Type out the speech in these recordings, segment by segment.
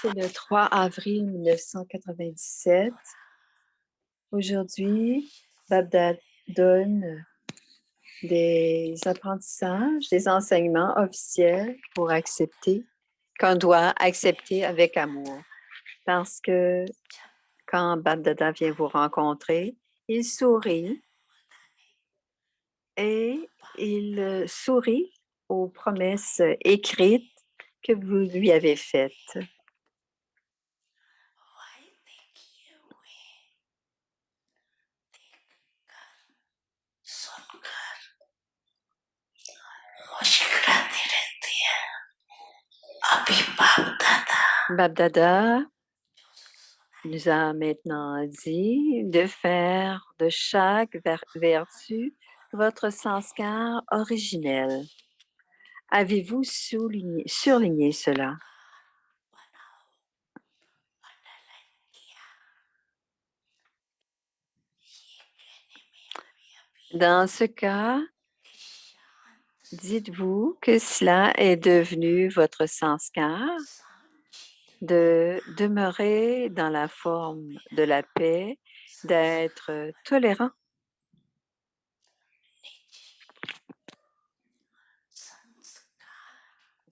C'est le 3 avril 1997. Aujourd'hui, Bagdad donne des apprentissages, des enseignements officiels pour accepter, qu'on doit accepter avec amour. Parce que quand Babdada vient vous rencontrer, il sourit et il sourit aux promesses écrites que vous lui avez faites. Babdada nous a maintenant dit de faire de chaque vertu votre sanskar originel. Avez-vous surligné cela? Dans ce cas, dites-vous que cela est devenu votre sanskar de demeurer dans la forme de la paix, d'être tolérant.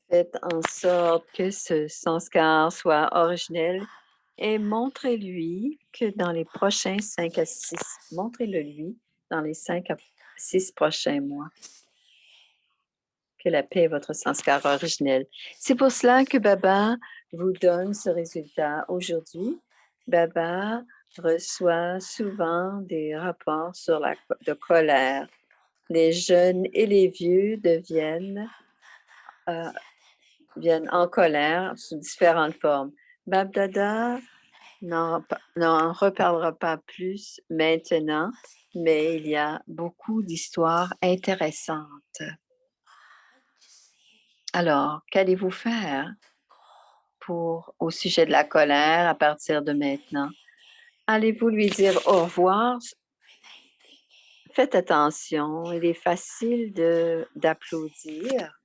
Faites en sorte que ce sanskar soit originel et montrez-lui que dans les prochains 5 à 6, montrez-le lui dans les 5 à 6 prochains mois, que la paix est votre sanskar originel. C'est pour cela que Baba vous donne ce résultat aujourd'hui. Baba reçoit souvent des rapports sur de colère. Les jeunes et les vieux viennent en colère sous différentes formes. Babdada n'en reparlera pas plus maintenant, mais il y a beaucoup d'histoires intéressantes. Alors, qu'allez-vous faire au sujet de la colère à partir de maintenant? Allez-vous lui dire au revoir? Faites attention, il est facile d'applaudir,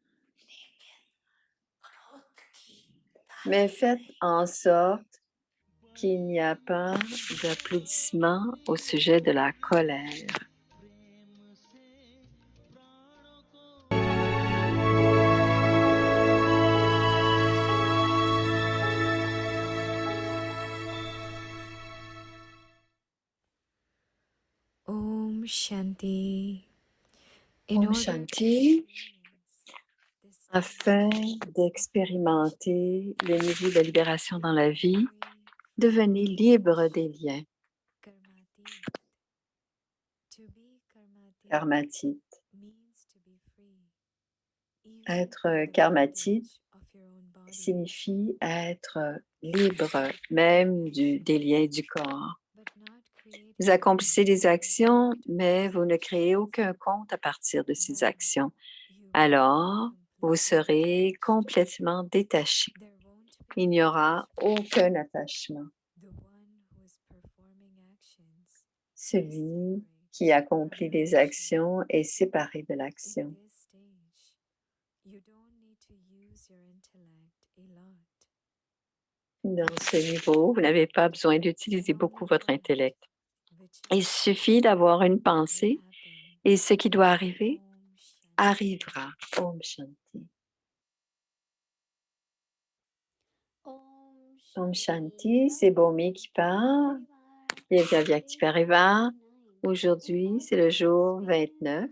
mais faites en sorte qu'il n'y a pas d'applaudissements au sujet de la colère. Om Shanti. Om Shanti, afin d'expérimenter le niveau de libération dans la vie, devenez libre des liens. Karmatite. Être karmatite signifie être libre même des liens du corps. Vous accomplissez des actions, mais vous ne créez aucun compte à partir de ces actions. Alors, vous serez complètement détaché. Il n'y aura aucun attachement. Celui qui accomplit des actions est séparé de l'action. Dans ce niveau, vous n'avez pas besoin d'utiliser beaucoup votre intellect. Il suffit d'avoir une pensée et ce qui doit arriver arrivera. Om Shanti. Om Shanti, c'est Bomi qui parle. Bienvenue qui Parivar. Aujourd'hui, c'est le jour 29.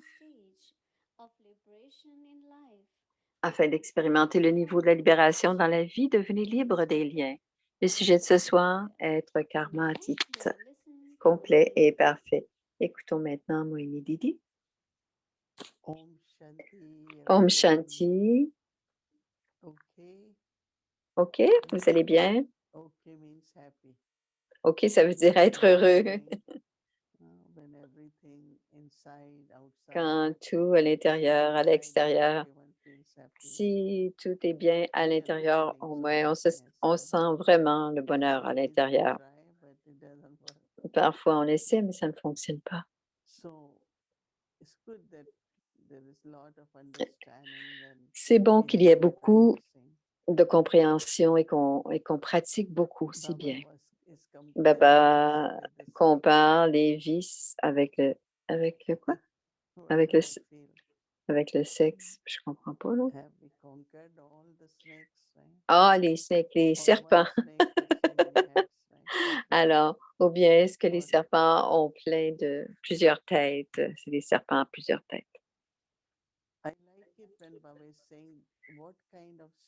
Afin d'expérimenter le niveau de la libération dans la vie, devenez libre des liens. Le sujet de ce soir, être karmatite, complet et parfait. Écoutons maintenant Moini Didi. Om Shanti. OK, vous allez bien? OK, ça veut dire être heureux. Quand tout à l'intérieur, à l'extérieur, si tout est bien à l'intérieur, au moins on sent vraiment le bonheur à l'intérieur. Parfois on essaie, mais ça ne fonctionne pas. C'est bon qu'il y ait beaucoup de compréhension et qu'on pratique beaucoup, c'est bien. Baba compare les vices avec le quoi? Avec le s avec le sexe. Je comprends pas, là. Ah, les snakes, les serpents. Alors, ou bien est-ce que les serpents ont plein de plusieurs têtes? C'est des serpents à plusieurs têtes.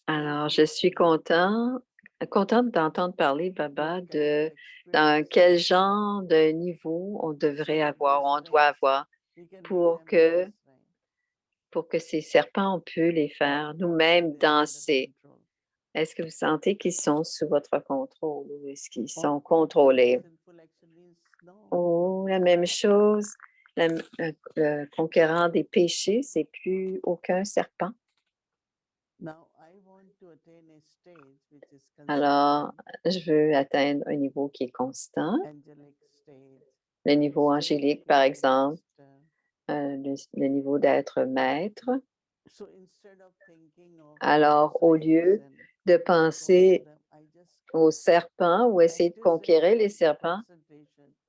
Alors, je suis contente d'entendre parler, Baba, de dans quel genre de niveau on devrait avoir, on doit avoir pour que pour que ces serpents, on peut les faire nous-mêmes danser. Est-ce que vous sentez qu'ils sont sous votre contrôle ou est-ce qu'ils sont contrôlés? Ou la même chose, le conquérant des péchés, c'est plus aucun serpent. Alors, je veux atteindre un niveau qui est constant, le niveau angélique, par exemple, le niveau d'être maître. Alors, au lieu de penser aux serpents ou essayer de conquérir les serpents,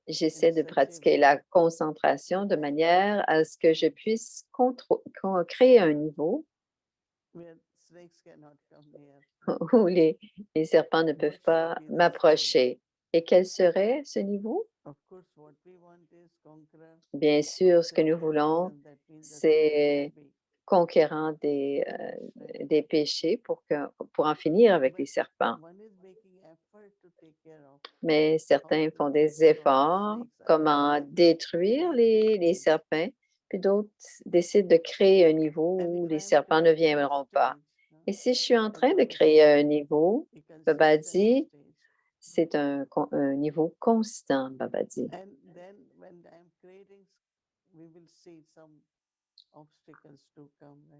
j'essaie de pratiquer la concentration de manière à ce que je puisse créer un niveau où les serpents ne peuvent pas m'approcher. Et quel serait ce niveau? Bien sûr, ce que nous voulons, c'est conquérant des péchés pour en finir avec les serpents. Mais certains font des efforts, comment détruire les serpents, puis d'autres décident de créer un niveau où les serpents ne viendront pas. Et si je suis en train de créer un niveau, Baba dit, c'est un niveau constant, Baba dit.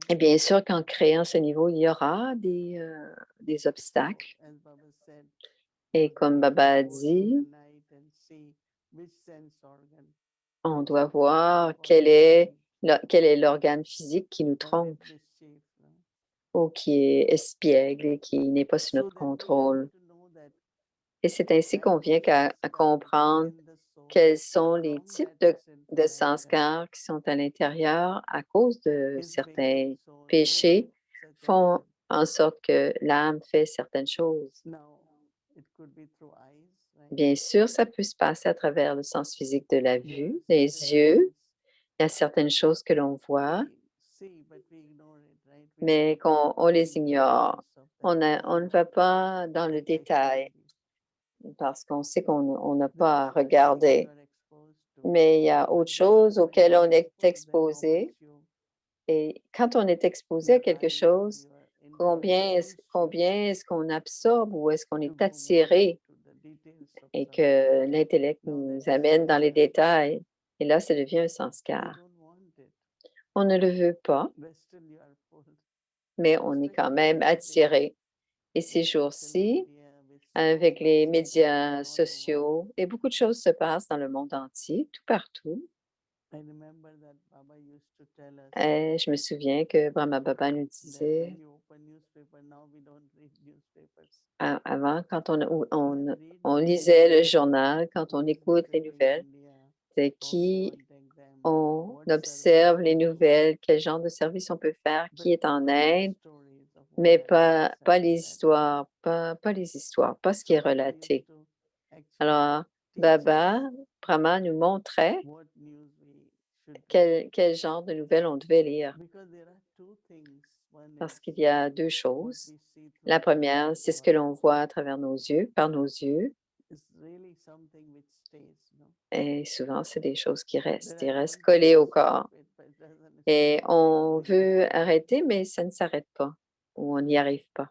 Et bien sûr qu'en créant ce niveau, il y aura des obstacles. Et comme Baba a dit, on doit voir quel est l'organe physique qui nous trompe ou qui est espiègle et qui n'est pas sous notre contrôle. Et c'est ainsi qu'on vient à comprendre quels sont les types de sanskars qui sont à l'intérieur à cause de certains péchés, font en sorte que l'âme fait certaines choses. Bien sûr, ça peut se passer à travers le sens physique de la vue, les yeux. Il y a certaines choses que l'on voit, mais qu'on les ignore. On ne va pas dans le détail parce qu'on sait qu'on n'a pas à regarder. Mais il y a autre chose auquel on est exposé. Et quand on est exposé à quelque chose, combien est-ce qu'on absorbe ou est-ce qu'on est attiré et que l'intellect nous amène dans les détails? Et là, ça devient un sanskar. On ne le veut pas, mais on est quand même attiré. Et ces jours-ci, avec les médias sociaux, et beaucoup de choses se passent dans le monde entier, tout partout. Et je me souviens que Brahma Baba nous disait, avant, quand on lisait le journal, quand on écoute les nouvelles, c'est qui on observe les nouvelles, quel genre de service on peut faire, qui est en aide, mais pas les histoires, pas les histoires, pas ce qui est relaté. Alors, Baba, Brahma nous montrait quel genre de nouvelles on devait lire. Parce qu'il y a deux choses. La première, c'est ce que l'on voit à travers nos yeux, par nos yeux. Et souvent, c'est des choses qui restent, ils restent collés au corps. Et on veut arrêter, mais ça ne s'arrête pas ou on n'y arrive pas.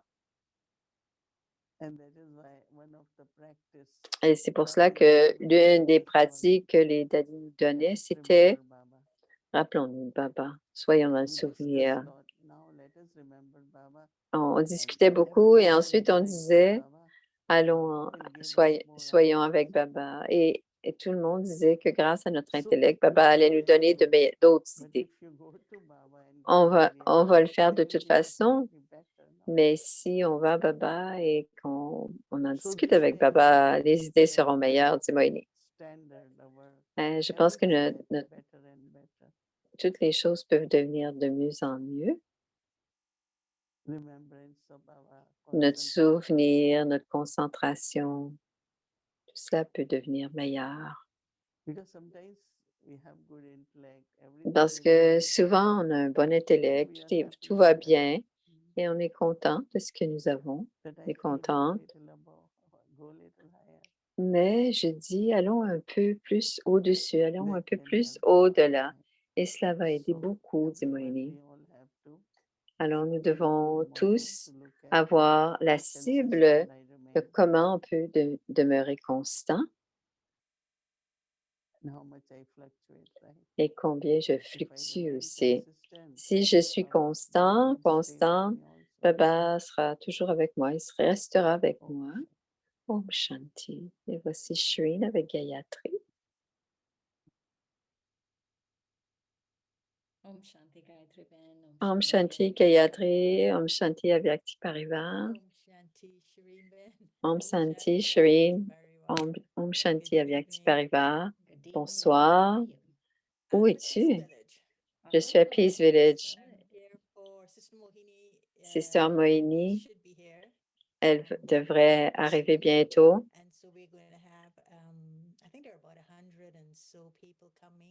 Et c'est pour cela que l'une des pratiques que les dadis nous donnaient, c'était, rappelons-nous de Baba, soyons dans le souvenir. On discutait beaucoup et ensuite on disait, allons, soyons avec Baba. Et tout le monde disait que grâce à notre intellect, Baba allait nous donner d'autres idées. on va le faire de toute façon, mais si on va à Baba et qu'on on en discute avec Baba, les idées seront meilleures, dit Moini. Je pense que toutes les choses peuvent devenir de mieux en mieux. Notre souvenir, notre concentration, tout cela peut devenir meilleur. Parce que souvent, on a un bon intellect, tout va bien et on est content de ce que nous avons, on est contente. Mais je dis, allons un peu plus au-dessus, allons un peu plus au-delà. Et cela va aider beaucoup, dit Moini. Alors, nous devons tous avoir la cible de comment on peut demeurer constant et combien je fluctue aussi. Si je suis constante, Baba sera toujours avec moi, il restera avec moi. Om Shanti. Et voici Shireen avec Gayatri. Om Shanti Gayatri Ben. Om Shanti Gayatri. Om Shanti Avyakti Parivar. Om Shanti Shireen Ben. Om Shanti Shireen. Om Shanti Avyakti Parivar. Bonsoir. Où es-tu? Je suis à Peace Village. Sister Mohini, elle devrait arriver bientôt.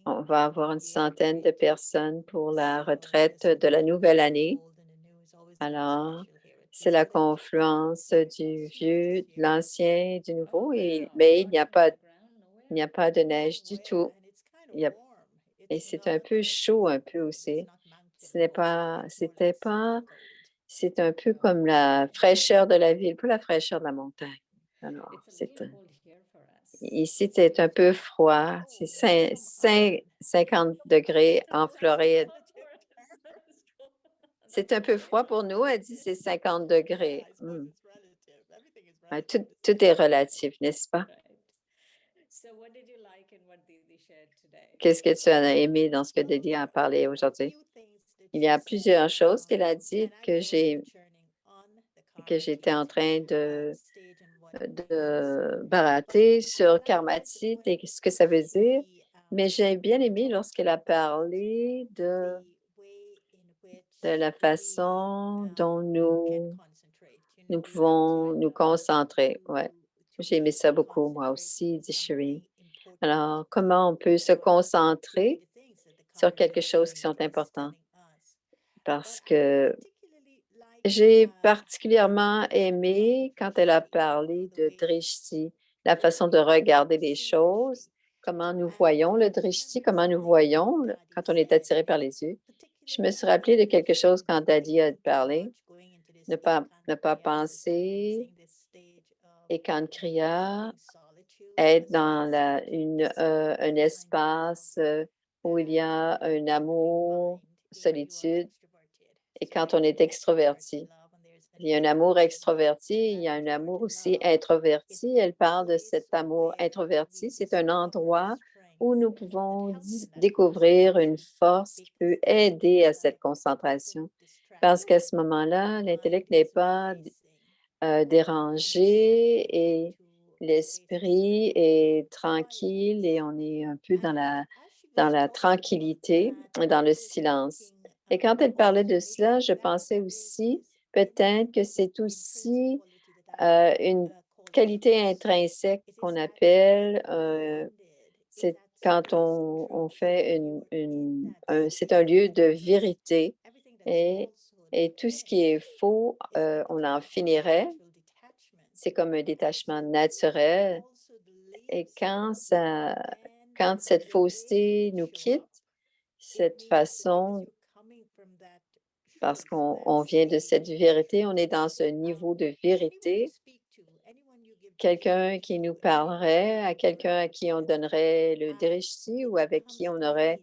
On va avoir une centaine de personnes pour la retraite de la nouvelle année. Alors, c'est la confluence du vieux, de l'ancien, du nouveau, mais il n'y a pas de neige du tout. Et c'est un peu chaud un peu aussi. C'est un peu comme la fraîcheur de la ville, pas la fraîcheur de la montagne. Alors, ici, c'est un peu froid. C'est 50 degrés en Floride. C'est un peu froid pour nous. Elle dit c'est 50 degrés. Tout est relatif, n'est-ce pas? Qu'est-ce que tu as aimé dans ce que Didi a parlé aujourd'hui? Il y a plusieurs choses qu'elle a dites que j'étais en train de barater sur karmatit et ce que ça veut dire. Mais j'ai bien aimé lorsqu'elle a parlé de la façon dont nous pouvons nous concentrer. Ouais. J'ai aimé ça beaucoup, moi aussi, dit Shireen. Alors, comment on peut se concentrer sur quelque chose qui sont importants? Parce que j'ai particulièrement aimé quand elle a parlé de drishti, la façon de regarder les choses, comment nous voyons le drishti, comment nous voyons quand on est attiré par les yeux. Je me suis rappelé de quelque chose quand Dadi a parlé, ne pas penser et quand Kriya être dans un espace où il y a un amour, solitude, et quand on est extroverti. Il y a un amour extroverti, il y a un amour aussi introverti. Elle parle de cet amour introverti. C'est un endroit où nous pouvons découvrir une force qui peut aider à cette concentration. Parce qu'à ce moment-là, l'intellect n'est pas dérangé et l'esprit est tranquille et on est un peu dans la tranquillité, dans le silence. Et quand elle parlait de cela, je pensais aussi peut-être que c'est aussi une qualité intrinsèque qu'on appelle, c'est quand on fait c'est un lieu de vérité et, tout ce qui est faux, on en finirait. C'est comme un détachement naturel. Et quand cette fausseté nous quitte, cette façon, parce qu'on vient de cette vérité, on est dans ce niveau de vérité. Quelqu'un qui nous parlerait, à quelqu'un à qui on donnerait le drishti ou avec qui on aurait.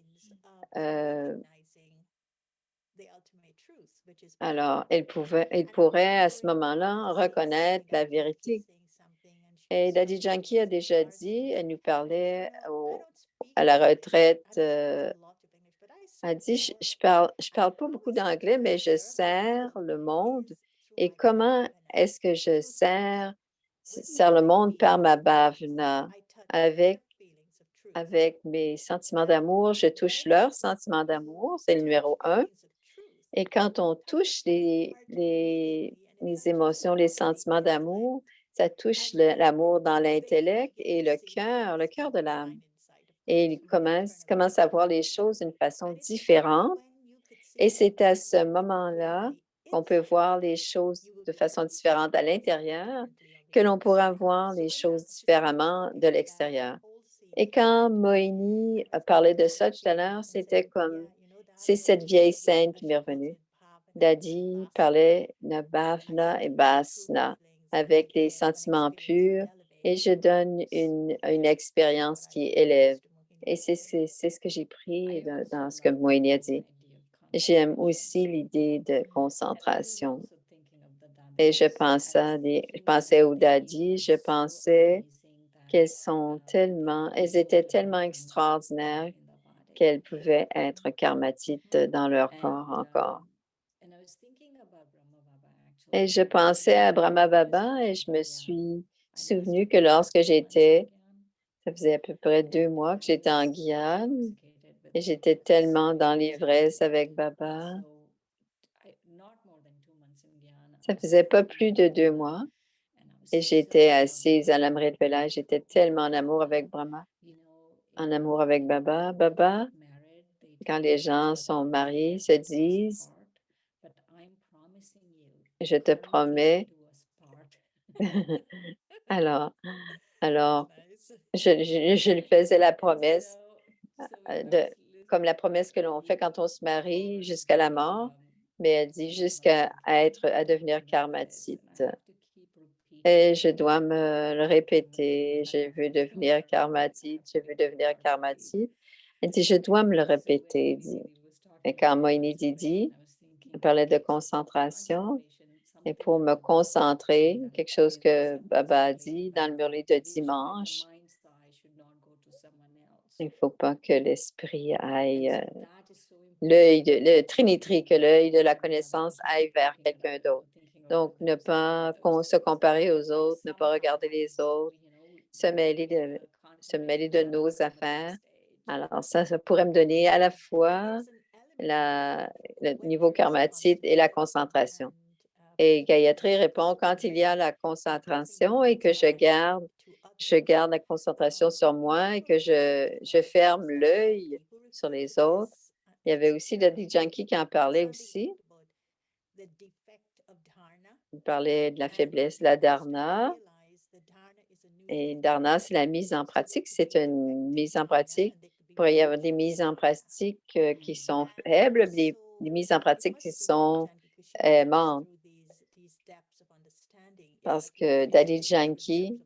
Alors, elle pourrait à ce moment-là reconnaître la vérité. Et Dadi Janki a déjà dit, elle nous parlait à la retraite Elle dit, je parle pas beaucoup d'anglais, mais je sers le monde. Et comment est-ce que je sers le monde par ma bhavana? Avec, avec mes sentiments d'amour, je touche leurs sentiments d'amour, c'est le numéro un. Et quand on touche les émotions, les sentiments d'amour, ça touche l'amour dans l'intellect et le cœur de l'âme. Et il commence à voir les choses d'une façon différente. Et c'est à ce moment-là qu'on peut voir les choses de façon différente à l'intérieur, que l'on pourra voir les choses différemment de l'extérieur. Et quand Moïni a parlé de ça tout à l'heure, c'était comme, c'est cette vieille scène qui m'est revenue. Dadi parlait de bhavna et basna avec les sentiments purs et je donne une expérience qui élève. Et c'est ce que j'ai pris dans ce que Moïni a dit. J'aime aussi l'idée de concentration. Et je pensais aux Dadi, je pensais elles étaient tellement extraordinaires qu'elles pouvaient être karmatites dans leur corps encore. Et je pensais à Brahma Baba et je me suis souvenu que ça faisait à peu près 2 mois que j'étais en Guyane et j'étais tellement dans l'ivresse avec Baba. Ça faisait pas plus de 2 mois et j'étais assise à l'Amrit Vela. J'étais tellement en amour avec Brahma, en amour avec Baba. Baba, quand les gens sont mariés, se disent, je te promets. Alors, alors, je lui faisais la promesse comme la promesse que l'on fait quand on se marie jusqu'à la mort, mais elle dit à devenir karmatite. Et je dois me le répéter. Je veux devenir karmatite, je veux devenir karmatite. Elle dit, je dois me le répéter, dit. Et quand Moïni dit, elle parlait de concentration. Et pour me concentrer, quelque chose que Baba a dit dans le murli de dimanche, il ne faut pas que l'esprit aille, le trinitri, que l'œil de la connaissance aille vers quelqu'un d'autre. Donc, ne pas se comparer aux autres, ne pas regarder les autres, se mêler de nos affaires. Alors, ça pourrait me donner à la fois le niveau karmatite et la concentration. Et Gayatri répond, quand il y a la concentration et que je garde la concentration sur moi et que je ferme l'œil sur les autres. Il y avait aussi Daddy Janki qui en parlait aussi. Il parlait de la faiblesse, de la dharna. Et dharna, c'est la mise en pratique. C'est une mise en pratique. Il pourrait y avoir des mises en pratique qui sont faibles, des mises en pratique qui sont aimantes. Parce que Daddy Janki,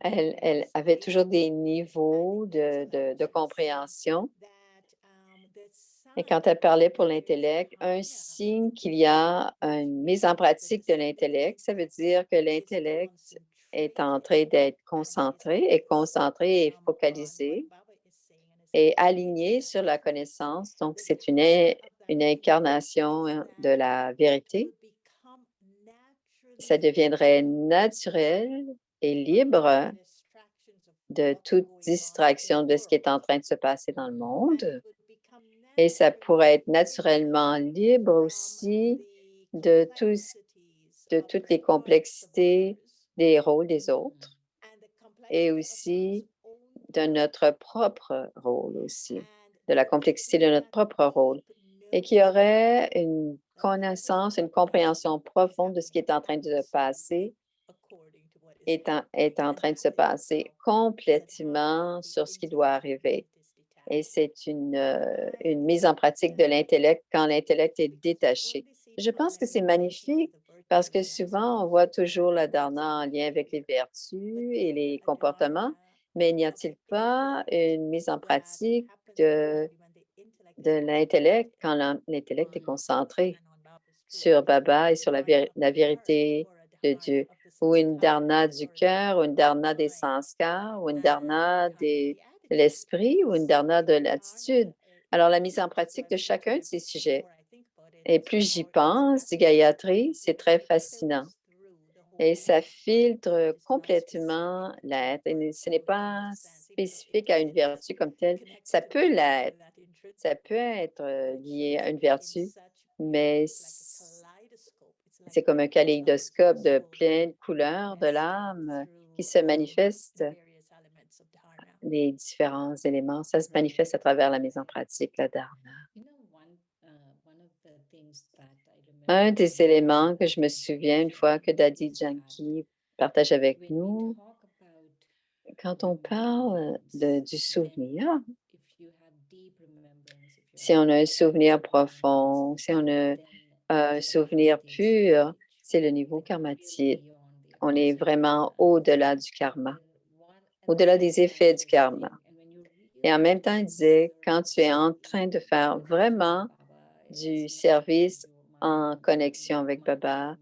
elle avait toujours des niveaux de compréhension. Et quand elle parlait pour l'intellect, un signe qu'il y a une mise en pratique de l'intellect, ça veut dire que l'intellect est en train d'être concentré et focalisé et aligné sur la connaissance. Donc, c'est une incarnation de la vérité. Ça deviendrait naturel et libre de toute distraction de ce qui est en train de se passer dans le monde. Et ça pourrait être naturellement libre aussi de toutes les complexités des rôles des autres et aussi de notre propre rôle aussi, de la complexité de notre propre rôle. Et qu'il y aurait une connaissance, une compréhension profonde de ce qui est en train de se passer est en train de se passer complètement sur ce qui doit arriver. Et c'est une mise en pratique de l'intellect quand l'intellect est détaché. Je pense que c'est magnifique parce que souvent, on voit toujours la dharna en lien avec les vertus et les comportements, mais n'y a-t-il pas une mise en pratique de l'intellect quand l'intellect est concentré sur Baba et sur la vérité de Dieu, ou une dharna du cœur, ou une dharna des sanskars, ou une dharna de l'esprit, ou une dharna de l'attitude. Alors, la mise en pratique de chacun de ces sujets, et plus j'y pense, dit Gayatri, c'est très fascinant. Et ça filtre complètement l'être. Et ce n'est pas spécifique à une vertu comme telle. Ça peut l'être. Ça peut être lié à une vertu, mais c'est comme un kaléidoscope de plein de couleurs de l'âme qui se manifeste, les différents éléments. Ça se manifeste à travers la mise en pratique, la dharma. Un des éléments que je me souviens une fois que Dadi Janki partage avec nous, quand on parle du souvenir, si on a un souvenir profond, si on a un souvenir pur, c'est le niveau karmatique. On est vraiment au-delà du karma, au-delà des effets du karma. Et en même temps, il disait, quand tu es en train de faire vraiment du service en connexion avec Baba,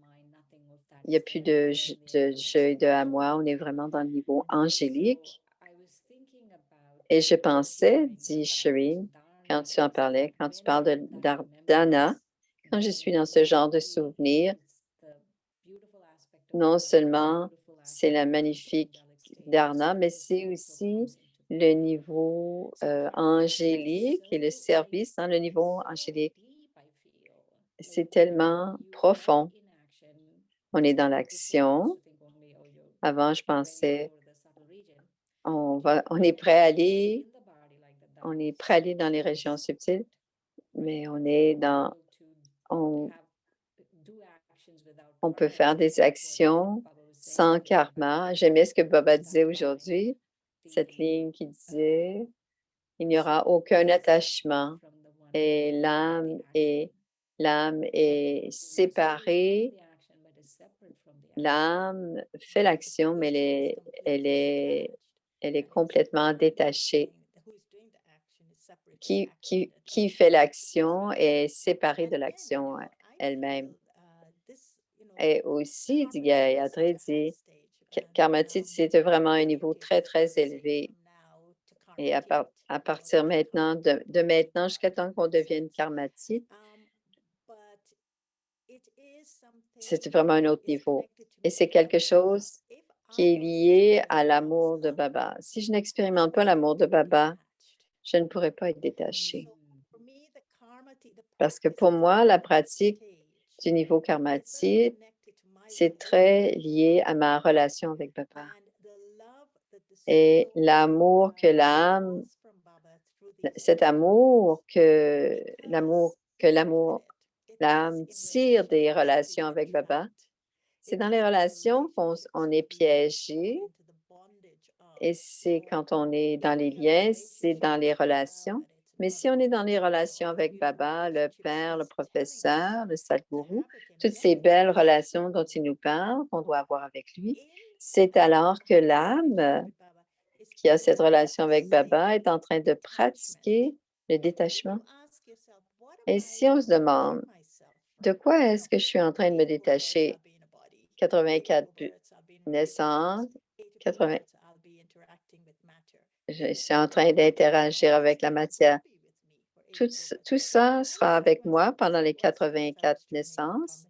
il n'y a plus de je et de à moi, on est vraiment dans le niveau angélique. Et je pensais, dit Shireen, quand tu en parlais, quand tu parles de d'Ardhana, quand je suis dans ce genre de souvenir, non seulement c'est la magnifique dharna, mais c'est aussi le niveau angélique et le service dans le niveau angélique. C'est tellement profond. On est dans l'action. Avant, je pensais, on est prêt à aller, on est prêt à aller dans les régions subtiles, mais on, on peut faire des actions sans karma. J'aimais ce que Baba disait aujourd'hui, cette ligne qui disait, il n'y aura aucun attachement et l'âme est séparée. L'âme fait l'action, mais elle est complètement détachée. Qui fait l'action est séparé de l'action elle-même. Et aussi, dit Gayatri, dit, Karmatit, c'était vraiment un niveau très, très élevé. Et à partir maintenant, de maintenant jusqu'à temps qu'on devienne Karmatit, c'est vraiment un autre niveau. Et c'est quelque chose qui est lié à l'amour de Baba. Si je n'expérimente pas l'amour de Baba, je ne pourrais pas être détachée. Parce que pour moi, la pratique du niveau karmatique, c'est très lié à ma relation avec Baba. Et l'amour que l'âme, cet amour que l'âme tire des relations avec Baba, c'est dans les relations qu'on est piégé. Et c'est quand on est dans les liens, c'est dans les relations. Mais si on est dans les relations avec Baba, le Père, le professeur, le Sadhguru, toutes ces belles relations dont il nous parle, qu'on doit avoir avec lui, c'est alors que l'âme qui a cette relation avec Baba est en train de pratiquer le détachement. Et si on se demande, de quoi est-ce que je suis en train de me détacher? 84 naissances, 80, je suis en train d'interagir avec la matière. Tout ça sera avec moi pendant les 84 naissances.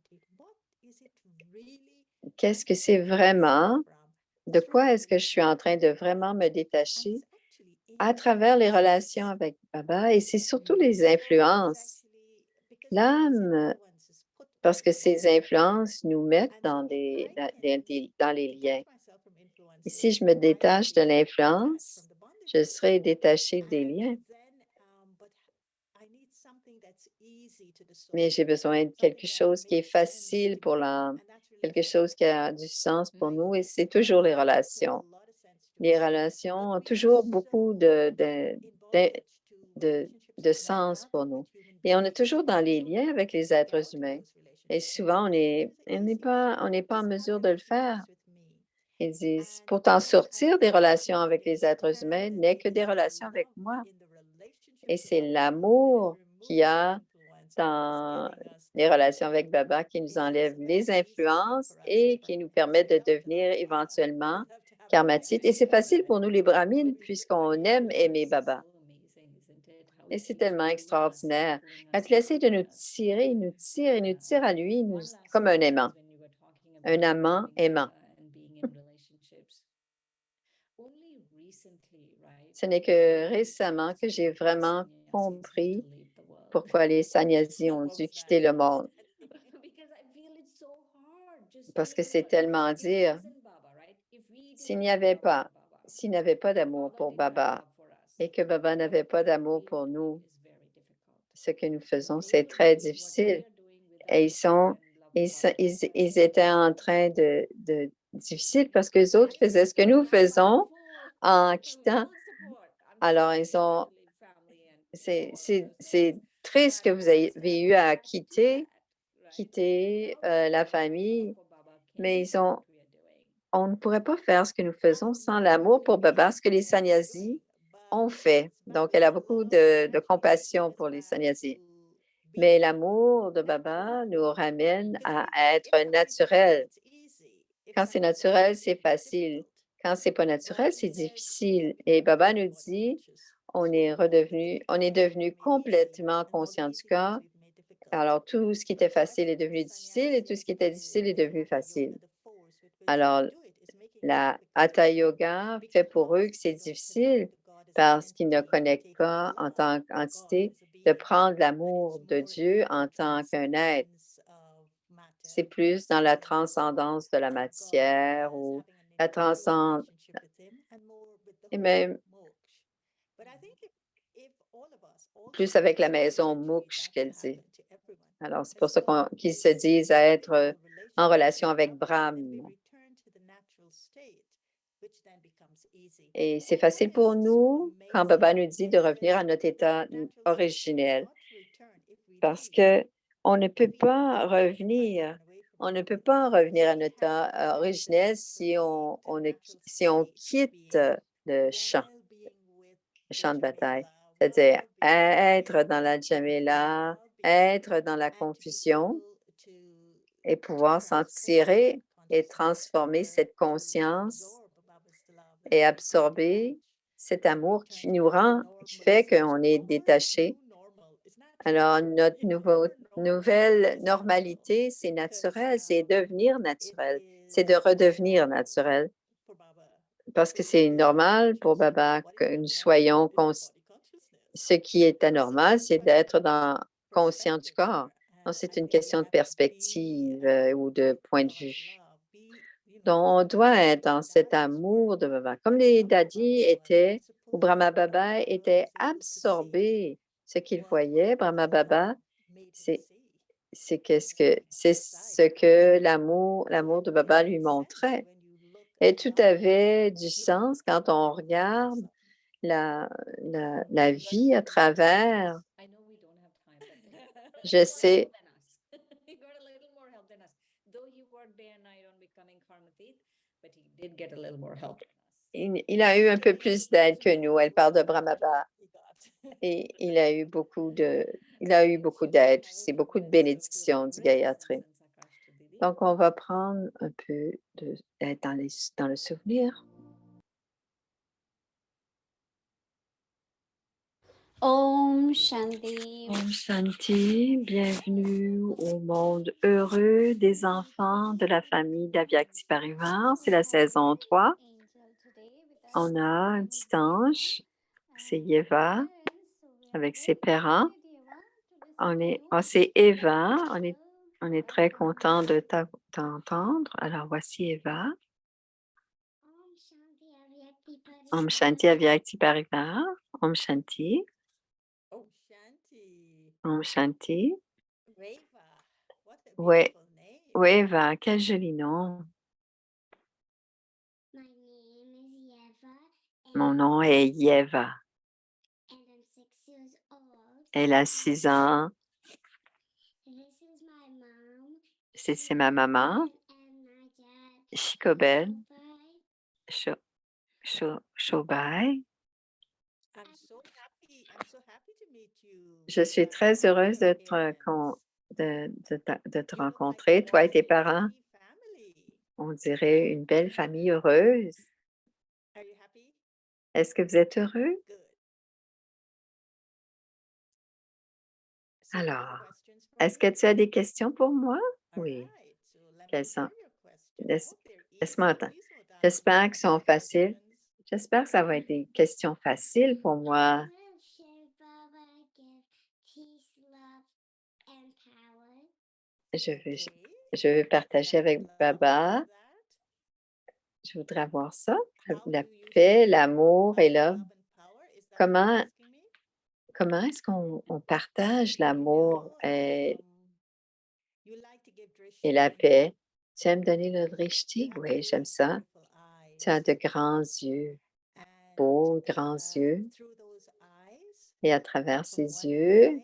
Qu'est-ce que c'est vraiment? De quoi est-ce que je suis en train de vraiment me détacher à travers les relations avec Baba? Et c'est surtout les influences. L'âme, parce que ces influences nous mettent dans dans les liens. Et si je me détache de l'influence, je serai détachée des liens. Mais j'ai besoin de quelque chose qui est facile pour l'âme, quelque chose qui a du sens pour nous, et c'est toujours les relations. Les relations ont toujours beaucoup de sens pour nous. Et on est toujours dans les liens avec les êtres humains. Et souvent, on n'est pas en mesure de le faire. Ils disent, pourtant, sortir des relations avec les êtres humains n'est que des relations avec moi. Et c'est l'amour qu'il y a dans les relations avec Baba qui nous enlève les influences et qui nous permet de devenir éventuellement karmatites. Et c'est facile pour nous les brahmines puisqu'on aime aimer Baba. Et c'est tellement extraordinaire. Quand il essaie de nous tirer, il nous tire, il nous tire à lui, comme un aimant. Un amant aimant. Ce n'est que récemment que j'ai vraiment compris pourquoi les sannyasis ont dû quitter le monde. Parce que c'est tellement dire, s'il n'y avait pas, s'il n'avait pas d'amour pour Baba et que Baba n'avait pas d'amour pour nous, ce que nous faisons, c'est très difficile. Et ils étaient en train de difficile parce que les autres faisaient ce que nous faisons en quittant. Alors, c'est triste que vous avez eu à quitter la famille, mais on ne pourrait pas faire ce que nous faisons sans l'amour pour Baba, ce que les sannyasis ont fait. Donc, elle a beaucoup de compassion pour les sannyasis. Mais l'amour de Baba nous ramène à être naturel. Quand c'est naturel, c'est facile. Quand c'est pas naturel, c'est difficile. Et Baba nous dit, on est devenu complètement conscient du corps. Alors, tout ce qui était facile est devenu difficile et tout ce qui était difficile est devenu facile. Alors, la Hatha Yoga fait pour eux que c'est difficile parce qu'ils ne connectent pas en tant qu'entité de prendre l'amour de Dieu en tant qu'un être. C'est plus dans la transcendance de la matière ou la transcendance et même plus avec la maison Moksha qu'elle dit. Alors, c'est pour ça qu'ils se disent à être en relation avec Brahma. Et c'est facile pour nous quand Baba nous dit de revenir à notre état originel parce que on ne peut pas revenir. On ne peut pas revenir à notre état originel si on quitte le champ de bataille. C'est-à-dire être dans la Jamila, être dans la confusion et pouvoir s'en tirer et transformer cette conscience et absorber cet amour qui nous rend, qui fait qu'on est détaché. Alors, notre nouvelle normalité, c'est naturel, c'est devenir naturel, c'est de redevenir naturel. Parce que c'est normal pour Baba que nous soyons ce qui est anormal, c'est d'être conscient du corps. Donc, c'est une question de perspective ou de point de vue. Donc, on doit être dans cet amour de Baba. Comme les dadis étaient, ou Brahma Baba était absorbé, ce qu'il voyait, Brahma Baba, c'est c'est ce que l'amour de Baba lui montrait. Et tout avait du sens quand on regarde la, la vie à travers. Je sais, il a eu un peu plus d'aide que nous. Elle parle de Brahmababa et il a eu beaucoup d'aide, c'est beaucoup de bénédictions, dit Gayatri. Donc, on va prendre un peu d'être dans le souvenir. Om Shanti. Om Shanti, bienvenue au monde heureux des enfants de la famille d'Avyakti Parivar. C'est la saison 3. On a un petit ange, c'est Yeva, avec ses parents. C'est Eva, on est très content de t'entendre. Alors, voici Eva. Om Shanti Avyakti Parivar. Om Shanti. Oh, Shanti. Om Shanti. Reva. What a Ouais, beautiful name. ouais, Eva, quel joli nom. My name is Yeva. Mon nom est Yeva. And I'm 6 years old. Elle a 6 ans. This is my mom. C'est ma maman, And my dad. Shikobel Bye. Shobai. I'm so happy to meet you. Je suis très heureuse de te rencontrer, toi et tes parents. On dirait une belle famille heureuse. Are you happy? Est-ce que vous êtes heureux? Good. So any Alors, questions for est-ce que me? tu as des questions pour moi? All Oui. right. So let Quelles me sont? hear your questions. I Laisse, hope they're laisse-moi easy. entendre. Please note, ask me J'espère some qu'ils sont easy faciles. questions. J'espère que ça va être des questions faciles pour moi. I'm gonna share Baba give peace, love, and power. Je veux, Okay. je veux partager And I avec would love Baba. to hear that. Je voudrais avoir ça. How La do you paix, share l'amour et peace, l'homme. love, and power? Is that what you're Comment, asking me? comment est-ce qu'on partage You l'amour know, you like to give et la drishti. paix? Tu aimes donner le You drishti? have Oui, j'aime very ça. beautiful Tu as eyes. de grands yeux, And beaux grands yeux. through those eyes, Et à travers from ces one yeux, eye,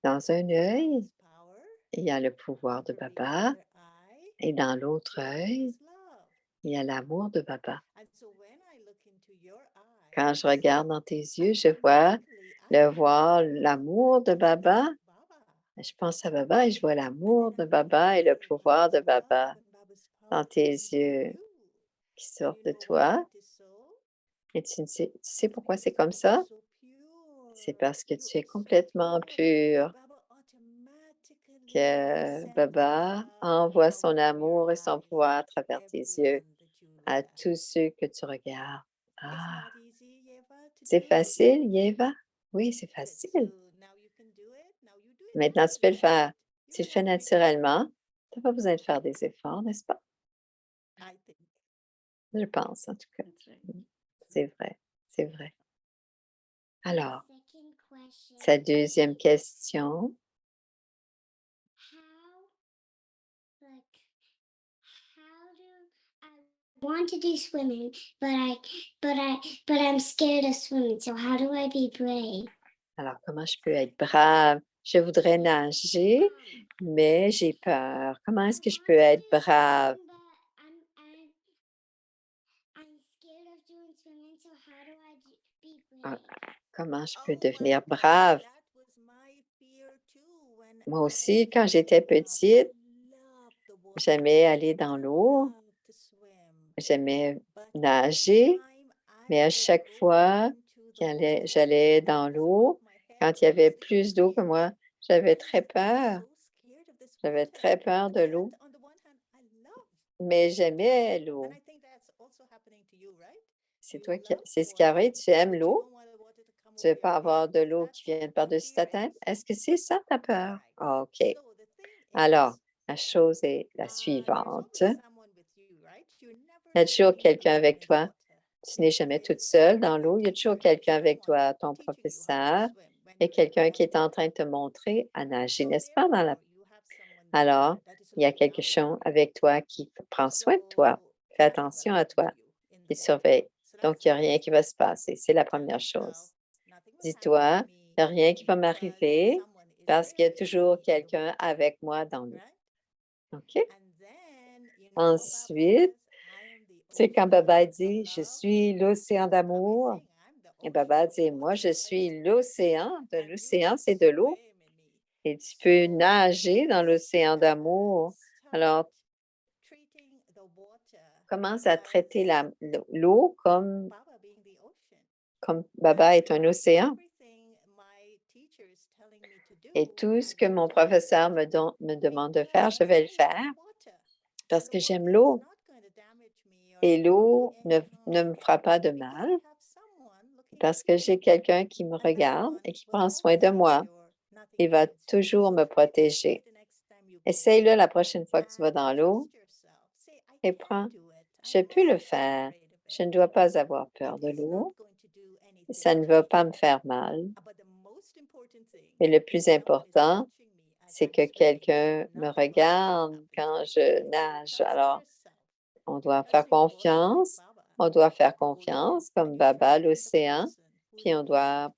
dans un is œil, Baba's power. il y a le pouvoir de Through the Baba. other eye, Et dans l'autre is œil, Baba's love. il y a l'amour de Baba. And so when I look into your Quand je eyes, regarde dans tes yeux, je vois l'amour de Baba. Je pense à Baba et je vois l'amour de Baba et le pouvoir de Baba dans tes yeux qui sortent de toi. Et tu sais pourquoi c'est comme ça? C'est parce que tu es complètement pur, que Baba envoie son amour et son pouvoir à travers tes yeux à tous ceux que tu regardes. Ah, c'est facile, Yeva? Oui, c'est facile. Maintenant, tu peux le faire. Tu le fais naturellement. Tu n'as pas besoin de faire des efforts, n'est-ce pas? Je pense, en tout cas. C'est vrai, c'est vrai. Alors, Second question. sa deuxième question. I want to do swimming, but I'm scared of swimming. So how do I be brave? Alors, comment je peux être brave? Je voudrais nager, mais j'ai peur. Comment est-ce que je peux être brave? I'm scared of doing swimming. So how do I be Ah, brave? comment je peux devenir brave? Moi aussi, quand j'étais petite, j'aimais aller dans l'eau, j'aimais nager, mais à chaque fois que j'allais dans l'eau, quand il y avait plus d'eau que moi, j'avais très peur. J'avais très peur de l'eau, mais j'aimais l'eau. C'est ce qui arrive, tu aimes l'eau? Tu ne veux pas avoir de l'eau qui vient par-dessus ta tête? Est-ce que c'est ça ta peur? Ah, OK. Alors, la chose est la suivante. Il y a toujours quelqu'un avec toi. Tu n'es jamais toute seule dans l'eau. Il y a toujours quelqu'un avec toi, ton professeur, et quelqu'un qui est en train de te montrer à nager, n'est-ce pas? Alors, il y a quelque chose avec toi qui prend soin de toi. Fais attention à toi. Il surveille. Donc, il n'y a rien qui va se passer. C'est la première chose. Dis-toi, il n'y a rien qui va m'arriver parce qu'il y a toujours quelqu'un avec moi dans l'eau. OK? Ensuite, c'est quand Baba dit, je suis l'océan d'amour. Et Baba dit, moi, je suis l'océan. L'océan, c'est de l'eau. Et tu peux nager dans l'océan d'amour. Alors, commence à traiter l'eau comme Baba est un océan. Et tout ce que mon professeur me demande de faire, je vais le faire parce que j'aime l'eau. Et l'eau ne me fera pas de mal parce que j'ai quelqu'un qui me regarde et qui prend soin de moi. Il va toujours me protéger. Essaye-le la prochaine fois que tu vas dans l'eau et prends. Je peux le faire. Je ne dois pas avoir peur de l'eau. Ça ne va pas me faire mal. Et le plus important, c'est que quelqu'un me regarde quand je nage. Alors, on doit faire confiance. On doit faire confiance comme Baba, l'océan. Puis on doit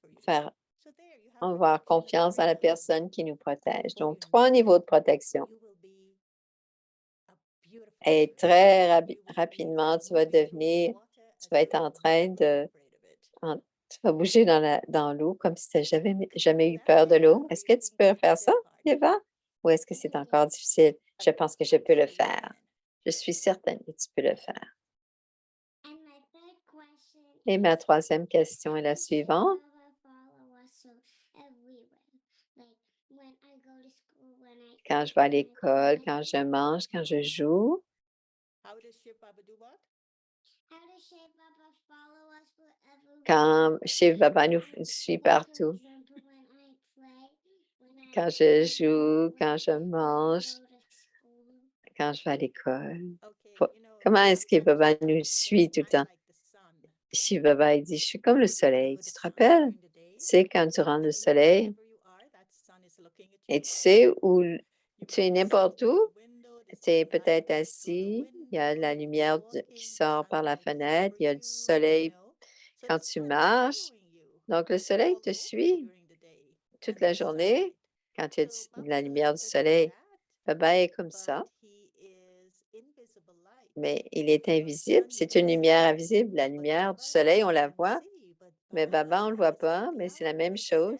avoir confiance dans la personne qui nous protège. Donc, 3 niveaux de protection. Et très rapidement, tu vas être en train tu vas bouger dans l'eau comme si tu n'avais jamais eu peur de l'eau. Est-ce que tu peux faire ça, Eva? Ou est-ce que c'est encore difficile? Je pense que je peux le faire. Je suis certaine que tu peux le faire. Et ma troisième question est la suivante. to school, when I quand eat, je vais à when I l'école, play, quand je mange, quand je joue. How does Shiv Baba do what? how does Shiv Baba follow us wherever we Quand go? Shiv Baba nous When suit for partout. example, when I play, Quand je when joue, quand je I mange, go to school. quand je vais à l'école. Okay, Faut- Comment est-ce que Baba nous suit tout le temps? Shiv Baba, il dit, je suis comme le soleil. Tu te rappelles? Tu sais, quand durant le soleil, et tu sais où tu es n'importe où, tu es peut-être assis, il y a la lumière qui sort par la fenêtre, il y a du soleil quand tu marches. Donc, le soleil te suit toute la journée quand il y a de la lumière du soleil. Baba est comme ça, mais il est invisible. C'est une lumière invisible. La lumière du soleil, on la voit, mais Baba, on ne le voit pas, mais c'est la même chose.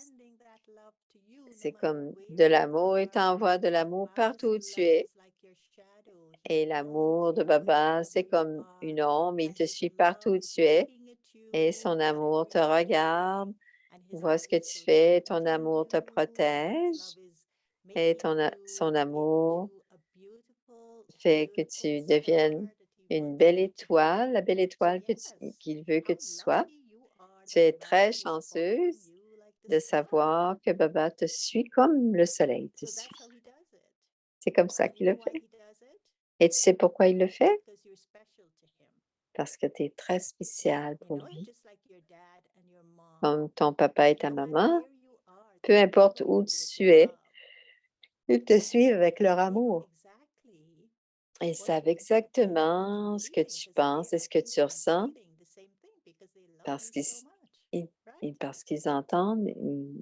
C'est comme de l'amour. Il t'envoie de l'amour partout où tu es. Et l'amour de Baba, c'est comme une ombre. Il te suit partout où tu es. Et son amour te regarde, voit ce que tu fais. Ton amour te protège. Et son amour fait que tu deviennes une belle étoile, la belle étoile qu'il veut que tu sois. Tu es très chanceuse de savoir que Baba te suit comme le soleil te suit. C'est comme ça qu'il le fait. Et tu sais pourquoi il le fait? Parce que tu es très spécial pour lui. Comme ton papa et ta maman, peu importe où tu es, ils te suivent avec leur amour. Ils savent exactement ce que tu penses et ce que tu ressens parce parce qu'ils entendent,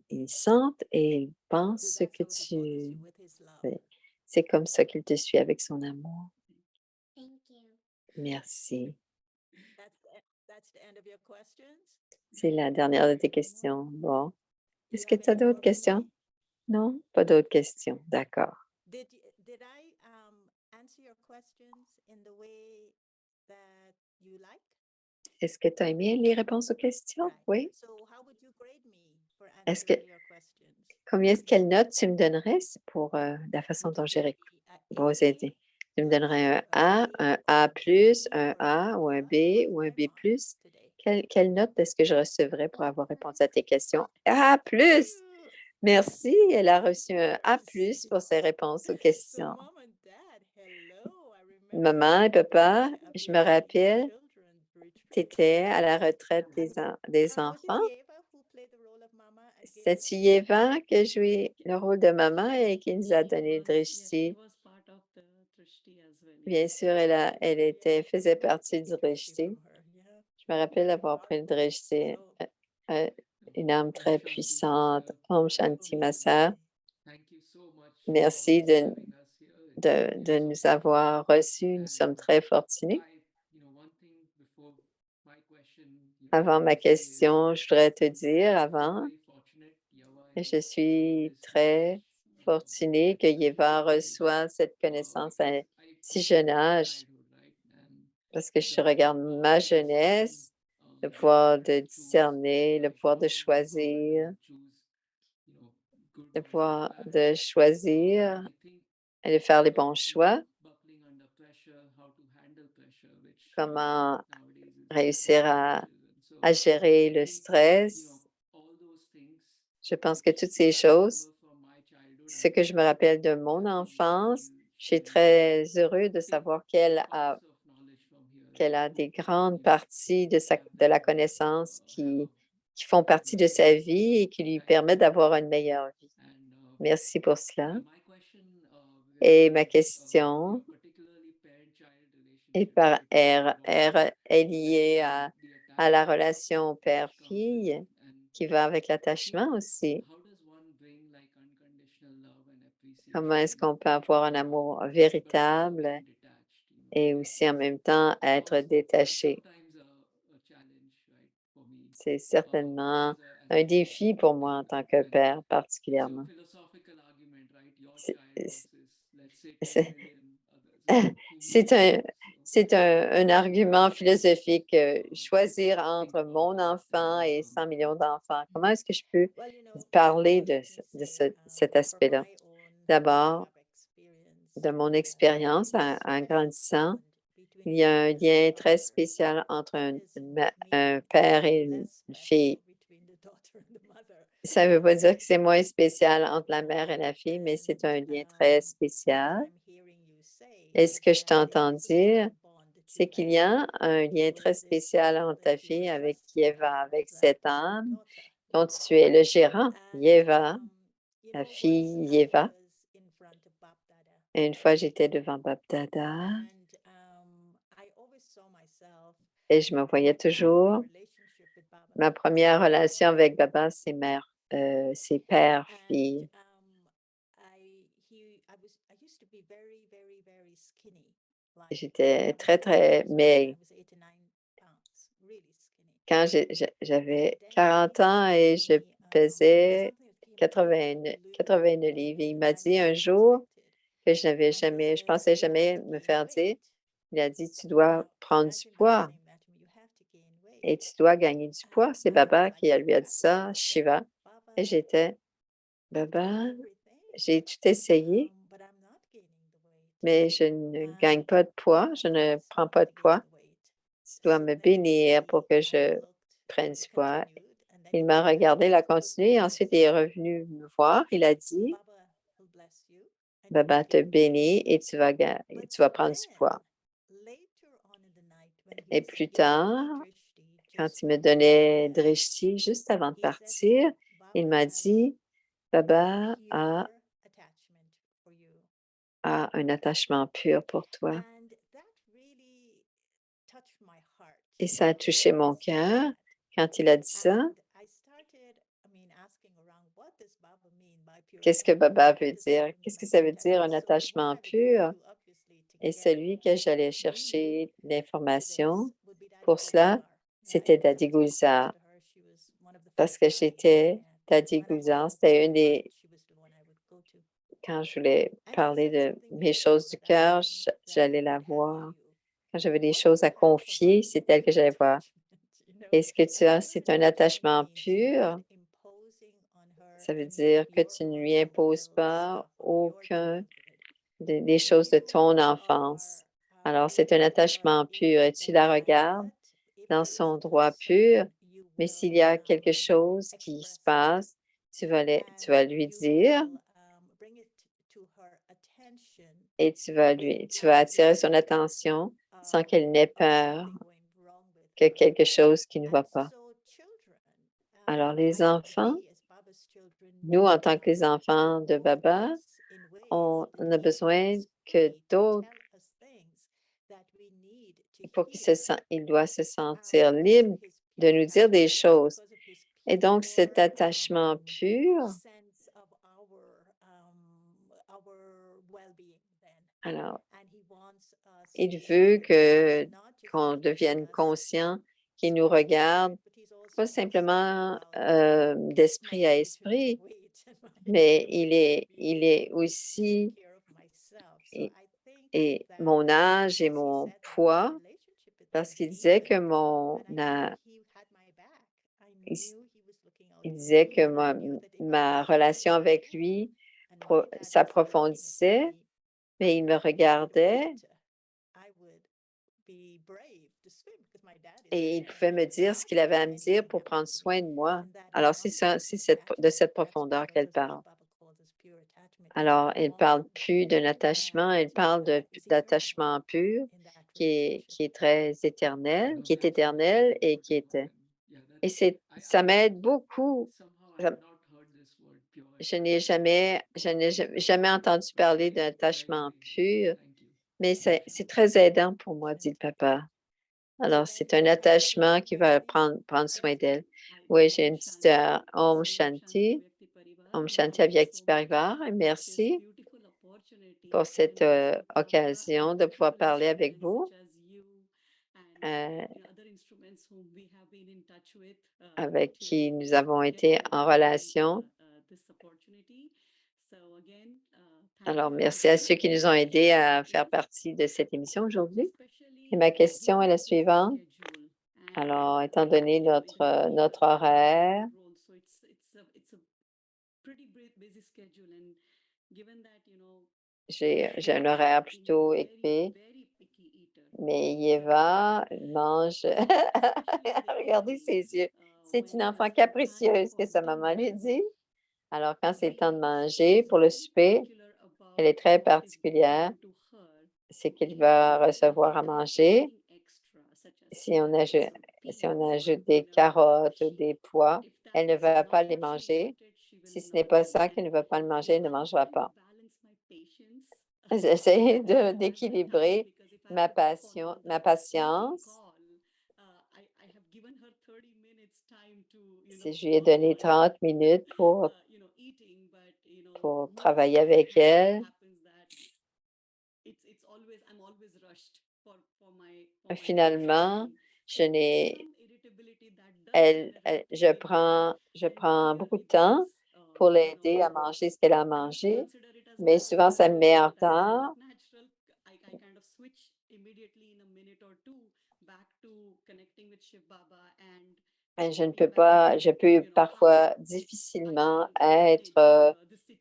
ils sentent et ils pensent ce que tu fais. C'est comme ça qu'il te suit avec son amour. Thank you. Merci. That's the end of your questions. C'est la dernière de tes questions. Bon. Do Est-ce you que have tu as any more d'autres for me? questions? Non? Pas d'autres questions. D'accord. Did I answer your questions in the way that you like? Est-ce que tu as aimé les réponses aux questions? Right. Oui. So how would you grade me for Est-ce que, answering your questions? quelle note tu me donnerais pour la façon Would you dont j'ai give me a posé? A, Tu me a donnerais B, a un C, A+, B, un or A ou un what? B ou un What B+. did I mark today? Quelle note est-ce que je recevrais pour avoir répondu à tes questions? A+! Ooh, Merci, elle a reçu un A+ yes. pour ses réponses aux So questions. mom and dad, hello. I remember Maman et you when papa, I je me appeared in the rappelle, children's tu retreat. étais à la retraite des Was it enfants. Yeva who played the role of mama and gave us C'est-tu the Yévan qui a joué le rôle de maman et qui nous a donné le drishti? Bien sûr, faisait partie du drishti. Je me rappelle d'avoir pris le drishti. Une âme très puissante. Om Shanti, ma sœur. Merci de nous avoir reçus. Nous sommes très fortunés. Avant ma question, je voudrais te dire je suis très fortunée que Yeva reçoive cette connaissance à si jeune âge parce que je regarde ma jeunesse, le pouvoir de discerner, le pouvoir de choisir, le pouvoir de choisir et de faire les bons choix. Comment réussir à gérer le stress. Je pense que toutes ces choses, ce que je me rappelle de mon enfance, je suis très heureux de savoir qu'elle a des grandes parties de la connaissance qui font partie de sa vie et qui lui permettent d'avoir une meilleure vie. Merci pour cela. Et ma question est liée à la relation père-fille qui va avec l'attachement aussi. Comment est-ce qu'on peut avoir un amour véritable et aussi en même temps être détaché? C'est certainement un défi pour moi en tant que père particulièrement. C'est c'est un argument philosophique, choisir entre mon enfant et 100 millions d'enfants. Comment est-ce que je peux parler de cet aspect-là? D'abord, de mon expérience en grandissant, il y a un lien très spécial entre un père et une fille. Ça ne veut pas dire que c'est moins spécial entre la mère et la fille, mais c'est un lien très spécial. Et ce que je t'entends dire, c'est qu'il y a un lien très spécial entre ta fille avec Yeva, avec cette âme dont tu es le gérant, Yeva, la fille Yeva. Et une fois, j'étais devant Bab Dada et je me voyais toujours. Ma première relation avec Baba, c'est père-fille. J'étais très, très maigre. Quand j'avais 40 ans et je pesais 89 livres. Et il m'a dit un jour que je pensais jamais me faire dire, il a dit, tu dois prendre du poids et tu dois gagner du poids. C'est Baba qui lui a dit ça, Shiva. Et j'étais, Baba, j'ai tout essayé, mais je ne gagne pas de poids, je ne prends pas de poids. Tu dois me bénir pour que je prenne du poids. Il m'a regardé, il a continué, ensuite il est revenu me voir. Il a dit, Baba te bénit et tu vas prendre du poids. Et plus tard, quand il me donnait Drishti, juste avant de partir, il m'a dit, Baba a un attachement pur pour toi. Et ça a touché mon cœur quand il a dit ça. Qu'est-ce que Baba veut dire? Qu'est-ce que ça veut dire un attachement pur? Et celui que j'allais chercher l'information pour cela, c'était Dadi Gulzar. Parce que j'étais Dadi Gulzar, c'était une des... Quand je voulais parler de mes choses du cœur, j'allais la voir. Quand j'avais des choses à confier, c'est elle que j'allais voir. Et ce que tu as, c'est un attachement pur. Ça veut dire que tu ne lui imposes pas aucun des choses de ton enfance. Alors, c'est un attachement pur et tu la regardes dans son droit pur, mais s'il y a quelque chose qui se passe, tu vas lui dire et tu vas attirer son attention sans qu'elle n'ait peur que quelque chose qui ne va pas. Alors, les enfants, nous, en tant que les enfants de Baba, on a besoin que d'autres, pour il doit se sentir libre de nous dire des choses. Et donc, cet attachement pur, alors, il veut qu'on devienne conscient, qu'il nous regarde, pas simplement d'esprit à esprit, mais il est aussi, et mon âge et mon poids, parce qu'il disait que il disait que ma relation avec lui s'approfondissait, mais il me regardait et il pouvait me dire ce qu'il avait à me dire pour prendre soin de moi. Alors, c'est ça, de cette profondeur qu'elle parle. Alors, elle parle plus d'un attachement, elle parle d'attachement pur qui est très éternel, qui est éternel et qui était. Et ça m'aide beaucoup. Ça- je n'ai jamais entendu parler d'un attachement pur, mais c'est très aidant pour moi, dit le papa. Alors, c'est un attachement qui va prendre soin d'elle. Oui, j'ai une petite Om Shanti Avyakti Parivar. Et merci pour cette occasion de pouvoir parler avec vous, avec qui nous avons été en relation. Alors, merci à ceux qui nous ont aidés à faire partie de cette émission aujourd'hui. Et ma question est la suivante. Alors, étant donné notre horaire, J'ai un horaire plutôt élevé, mais Eva mange. Regardez ses yeux. C'est une enfant capricieuse que sa maman lui dit. Alors, quand c'est le temps de manger pour le souper, elle est très particulière. C'est qu'il va recevoir à manger. Si on ajoute des carottes ou des pois, elle ne va pas les manger. Si ce n'est pas ça qu'elle ne va pas le manger, elle ne mangera pas. J'essaie d'équilibrer ma patience. Si je lui ai donné 30 minutes pour travailler avec elle, finalement, je prends beaucoup de temps pour l'aider à manger ce qu'elle a mangé, mais souvent ça me met en retard. Je peux parfois difficilement être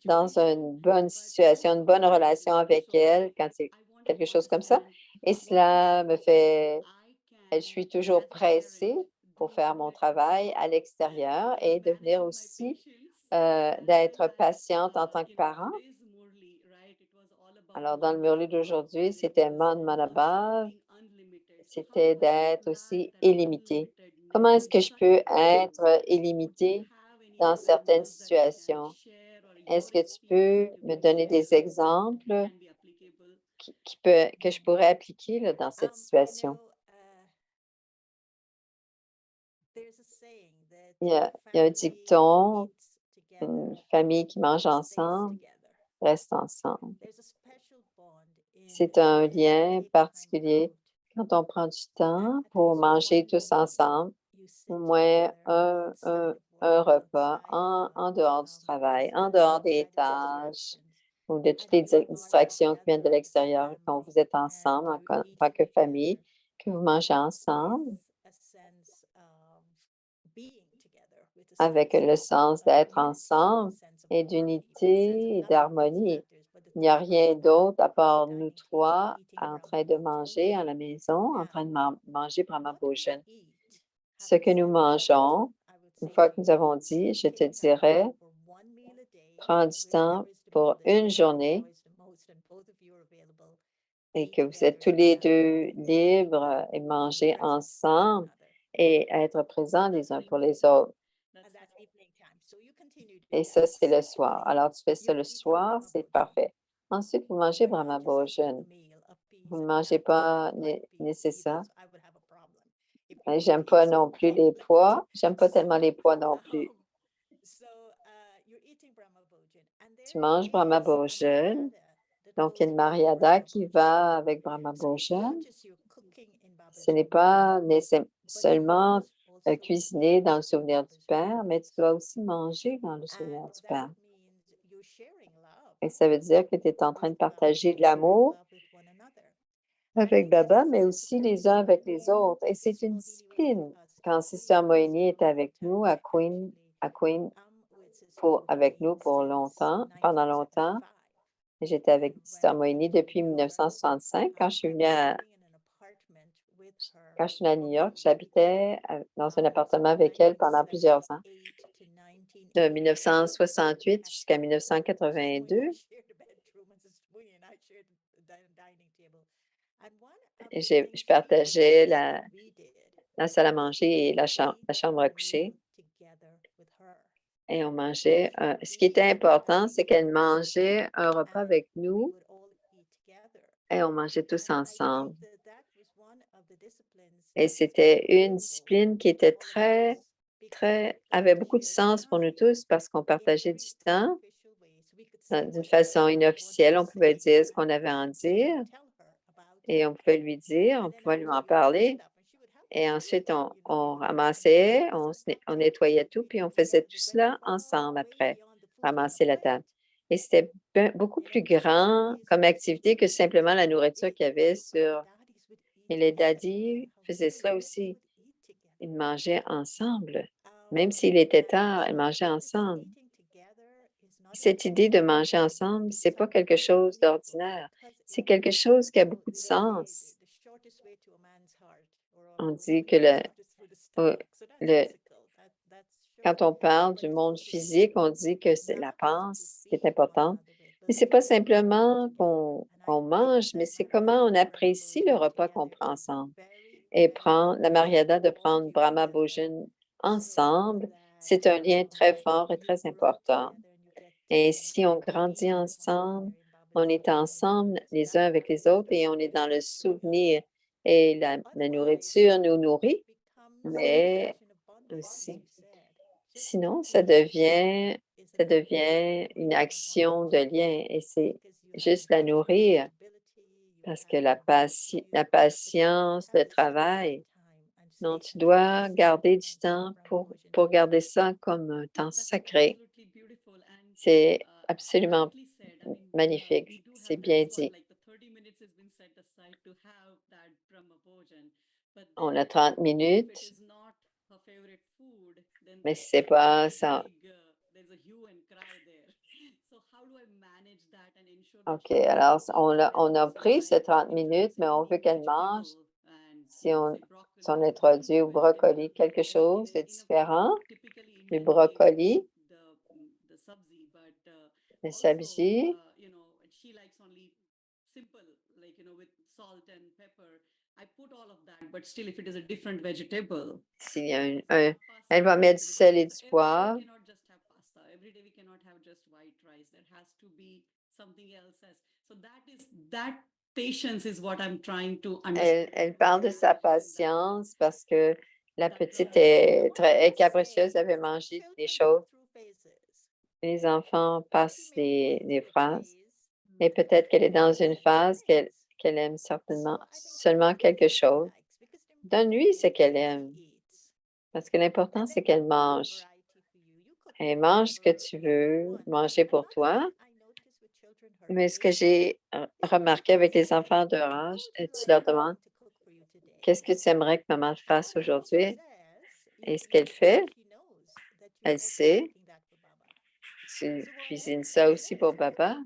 dans une bonne situation, une bonne relation avec elle quand c'est quelque chose comme ça. Et cela me fait, je suis toujours pressée pour faire mon travail à l'extérieur et devenir aussi d'être patiente en tant que parent. Alors, dans le Murli d'aujourd'hui, c'était Man Manabhav, c'était d'être aussi illimité. Comment est-ce que je peux être illimité dans certaines situations? Est-ce que tu peux me donner des exemples que je pourrais appliquer là, dans cette situation? Il y a un dicton, une famille qui mange ensemble reste ensemble. C'est un lien particulier quand on prend du temps pour manger tous ensemble, au moins un repas en dehors du travail, en dehors des tâches ou de toutes les distractions qui viennent de l'extérieur, quand vous êtes ensemble en tant que famille, que vous mangez ensemble avec le sens d'être ensemble et d'unité et d'harmonie. Il n'y a rien d'autre à part nous trois en train de manger à la maison, en train de manger Brahma Bhojan. Ce que nous mangeons, une fois que nous avons dit, je te dirais, prends du temps pour une journée et que vous êtes tous les deux libres et manger ensemble et être présents les uns pour les autres. Et ça, c'est le soir. Alors, tu fais ça le soir, c'est parfait. Ensuite, vous mangez Brahma Bhojan. Vous ne mangez pas nécessaire. J'aime pas non plus les pois. J'aime pas tellement les pois non plus. Tu manges Brahma Bhojan. Donc, il y a une Maryada qui va avec Brahma Bhojan. Ce n'est pas seulement cuisiner dans le souvenir du Père, mais tu dois aussi manger dans le souvenir du Père. Et ça veut dire que tu es en train de partager de l'amour avec Baba, mais aussi les uns avec les autres. Et c'est une discipline. Quand Sister Moini est avec nous à Queen avec nous pendant longtemps, j'étais avec Sister Moini depuis 1965. Quand je suis venue à New York, j'habitais dans un appartement avec elle pendant plusieurs ans, de 1968 jusqu'à 1982. Et je partageais la salle à manger et la chambre à coucher. Et on mangeait. Ce qui était important, c'est qu'elle mangeait un repas avec nous et on mangeait tous ensemble. Et c'était une discipline qui était avait beaucoup de sens pour nous tous parce qu'on partageait du temps d'une façon inofficielle. On pouvait dire ce qu'on avait à en dire et on pouvait lui dire, on pouvait lui en parler. Et ensuite, on ramassait, on nettoyait tout, puis on faisait tout cela ensemble après, ramasser la table. Et c'était beaucoup plus grand comme activité que simplement la nourriture qu'il y avait sur. Et les daddies faisaient cela aussi. Ils mangeaient ensemble. Même s'il était tard, ils mangeaient ensemble. Cette idée de manger ensemble, c'est pas quelque chose d'ordinaire. C'est quelque chose qui a beaucoup de sens. On dit que euh, le- quand on parle du monde physique, on dit que c'est la panse qui est importante. Mais c'est pas simplement qu'on mange, mais c'est comment on apprécie le repas qu'on prend ensemble. Et prendre la Mariada de prendre Brahma Bhojan ensemble, c'est un lien très fort et très important. Et si on grandit ensemble, on est ensemble les uns avec les autres et on est dans le souvenir. Et la nourriture nous nourrit, mais aussi, sinon, ça devient une action de lien et c'est juste la nourrir parce que la patience, le travail, non, tu dois garder du temps pour garder ça comme un temps sacré. C'est absolument magnifique. C'est bien dit. On a 30 minutes, mais c'est pas ça. OK, alors on a pris ces 30 minutes, mais on veut qu'elle mange. Si on introduit au brocoli quelque chose de différent, du brocoli, le sabji, s'il y a elle va mettre du sel et du poivre. Elle parle de sa patience parce que la petite est capricieuse, elle veut manger des choses. Les enfants passent les phrases et peut-être qu'elle est dans une phase qu'elle aime certainement seulement quelque chose. Donne-lui ce qu'elle aime parce que l'important, c'est qu'elle mange. Elle mange ce que tu veux manger pour toi. Mais ce que j'ai remarqué avec les enfants de leur âge, tu leur demandes qu'est-ce que tu aimerais que maman fasse aujourd'hui? Et ce qu'elle fait, elle sait. Tu cuisines ça aussi pour papa.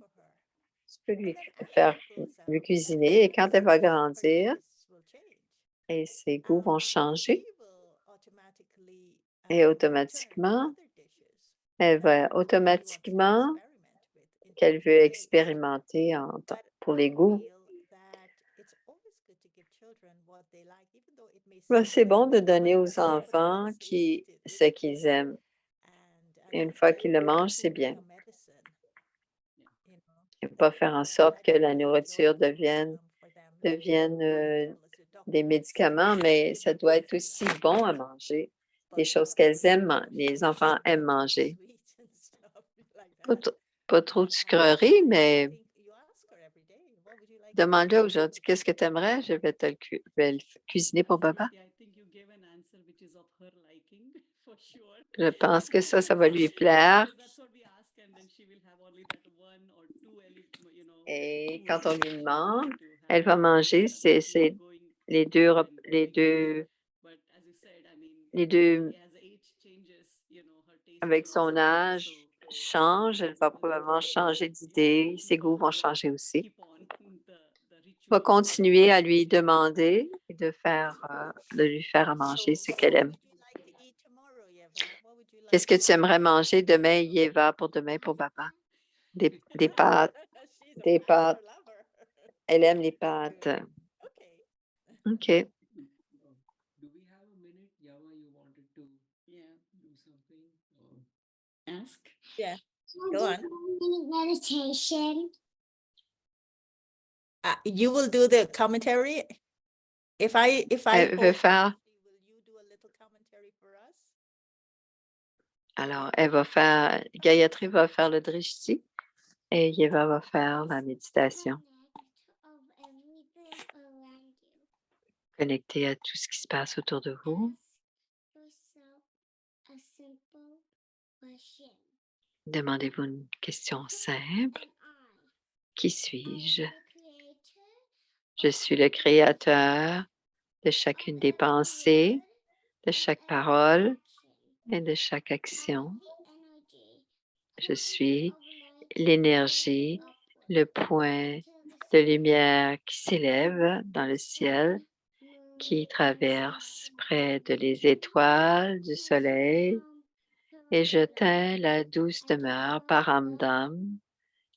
Tu peux lui cuisiner et quand elle va grandir et ses goûts vont changer et automatiquement, elle va automatiquement qu'elle veut expérimenter pour les goûts. Ben, c'est bon de donner aux enfants ce qu'ils aiment. Et une fois qu'ils le mangent, c'est bien. Et pas faire en sorte que la nourriture devienne des médicaments, mais ça doit être aussi bon à manger. Des choses qu'elles aiment, les enfants aiment manger. Pas trop de sucreries, mais demande-le aujourd'hui, qu'est-ce que tu aimerais? Je vais vais le cuisiner pour papa. Je pense que ça va lui plaire. Et quand on lui demande, elle va manger les deux, avec son âge, change. Elle va probablement changer d'idée. Ses goûts vont changer aussi. On va continuer à lui demander et de lui faire à manger ce qu'elle aime. Qu'est-ce que tu aimerais manger demain, Yeva, pour demain, pour papa? Des pâtes. Des pâtes. Elle aime les pâtes. OK. Do we have a minute? Yava, you wanted to do something? Ask? Yeah, go on. Meditation. You will do the commentary. If I Elle veut host, faire, will you do a little commentary for us? alors, Gayatri va faire le drishti et Yeva va faire la méditation, Of everything around you. connectée à tout ce qui se passe autour de vous. Ask yourself a simple question. Demandez-vous une question simple. Qui I suis-je? am the creator Je suis le créateur de chacune des pensées, de chaque parole et de chaque action. Je suis l'énergie, le point de lumière qui s'élève dans le ciel, qui traverse près de les étoiles du soleil, et je teins la douce demeure par Amdam,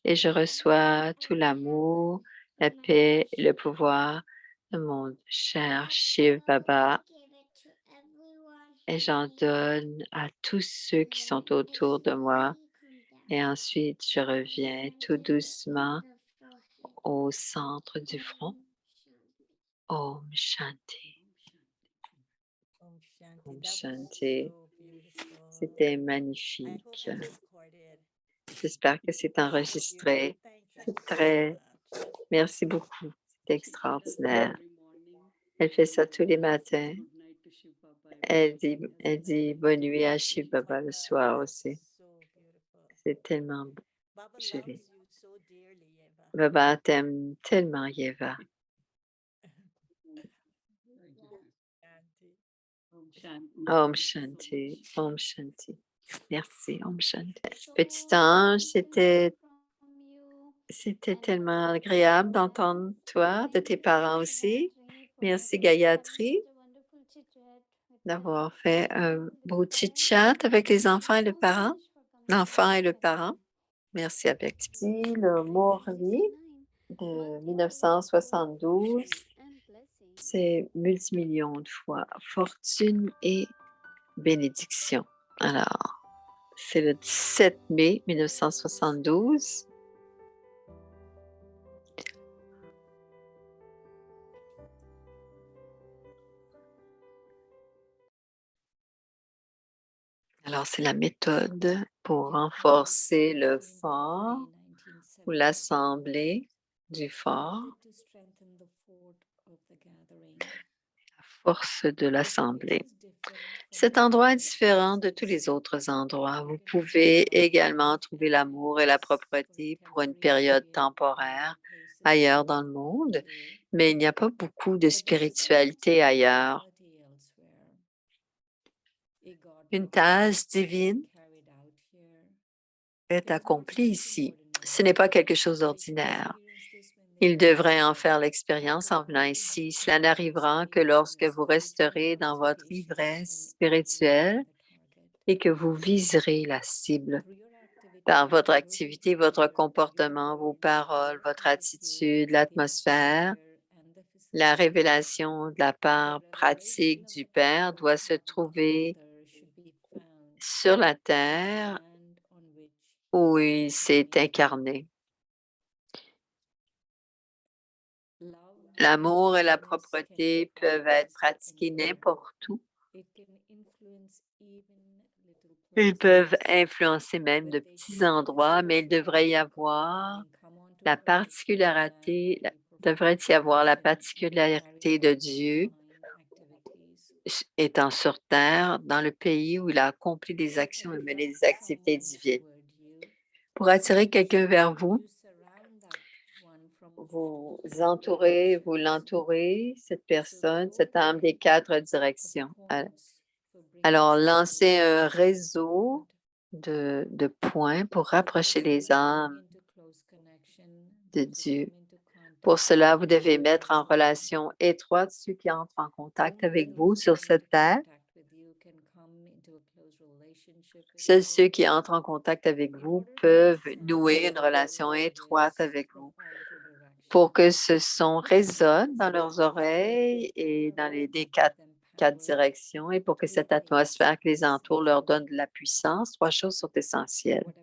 et je reçois tout l'amour, la paix et le pouvoir de mon cher Shiv Baba, et j'en donne à tous ceux qui sont autour de moi. Et ensuite, je reviens tout doucement au centre du front. Om Shanti. Om Shanti. Om That was Shanti. so beautiful. C'était I hope magnifique. that's recorded. J'espère que c'est So enregistré. beautiful. Thank you C'est so très... much. Merci beaucoup. C'est She does that extraordinaire. every morning Elle fait ça and tous les says matins. good night to Shiv Baba every Elle dit bonne nuit à Shiv Baba le soir aussi. So beautiful. C'est tellement beau. Baba loves Joli. you so dearly, Eva. Baba t'aime tellement, Yeva. Thank you, sis. Shanti. Om Shanti. Om Shanti. Merci, Om Shanti. Petit ange, c'était tellement agréable d'entendre toi, de tes parents aussi. Merci, Gayatri, d'avoir fait un beau chit-chat avec les enfants et le parent. L'enfant et le parent. Merci, avec le Morli de 1972. C'est multimillions de fois. Fortune et bénédiction. Alors, c'est le 17 mai 1972. Alors, c'est la méthode pour renforcer le fort ou l'assemblée du fort, la force de l'assemblée. Cet endroit est différent de tous les autres endroits. Vous pouvez également trouver l'amour et la propreté pour une période temporaire ailleurs dans le monde, mais il n'y a pas beaucoup de spiritualité ailleurs. Une tâche divine est accomplie ici. Ce n'est pas quelque chose d'ordinaire. Ils devraient en faire l'expérience en venant ici. Cela n'arrivera que lorsque vous resterez dans votre ivresse spirituelle et que vous viserez la cible. Par votre activité, votre comportement, vos paroles, votre attitude, l'atmosphère, la révélation de la part pratique du Père doit se trouver sur la terre où il s'est incarné. L'amour et la propreté peuvent être pratiqués n'importe où. Ils peuvent influencer même de petits endroits, mais il devrait y avoir la particularité, devrait y avoir la particularité de Dieu étant sur terre dans le pays où il a accompli des actions et mené des activités divines. Pour attirer quelqu'un vers vous, vous entourez, vous l'entourez, cette personne, cette âme des 4 directions. Alors, lancez un réseau de points pour rapprocher les âmes de Dieu. Pour cela, vous devez mettre en relation étroite ceux qui entrent en contact avec vous sur cette terre. Seuls ceux qui entrent en contact avec vous peuvent nouer une relation étroite avec vous. Pour que ce son résonne dans leurs oreilles et dans les quatre directions et pour que cette atmosphère qui les entoure leur donne de la puissance, 3 choses sont essentielles.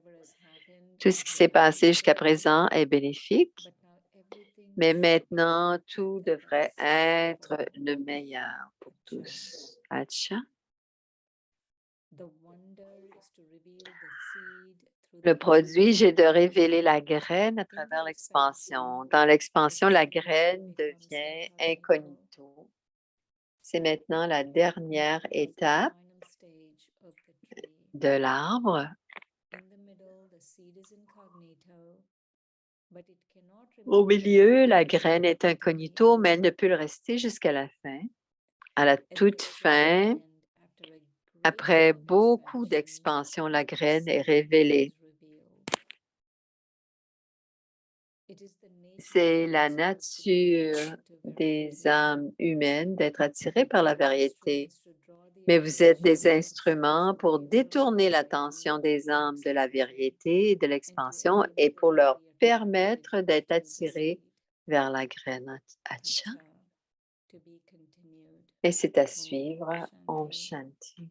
Tout ce qui s'est passé jusqu'à présent est bénéfique, mais maintenant, tout devrait être le meilleur pour tous. Acha. Le produit, j'ai de révéler la graine à travers l'expansion. Dans l'expansion, la graine devient incognito. C'est maintenant la dernière étape de l'arbre. Au milieu, la graine est incognito, mais elle ne peut le rester jusqu'à la fin. À la toute fin, après beaucoup d'expansion, la graine est révélée. C'est la nature des âmes humaines d'être attirées par la variété. Mais vous êtes des instruments pour détourner l'attention des âmes de la variété et de l'expansion et pour leur permettre d'être attirées vers la graine Acha. Et c'est à suivre. Om Shanti.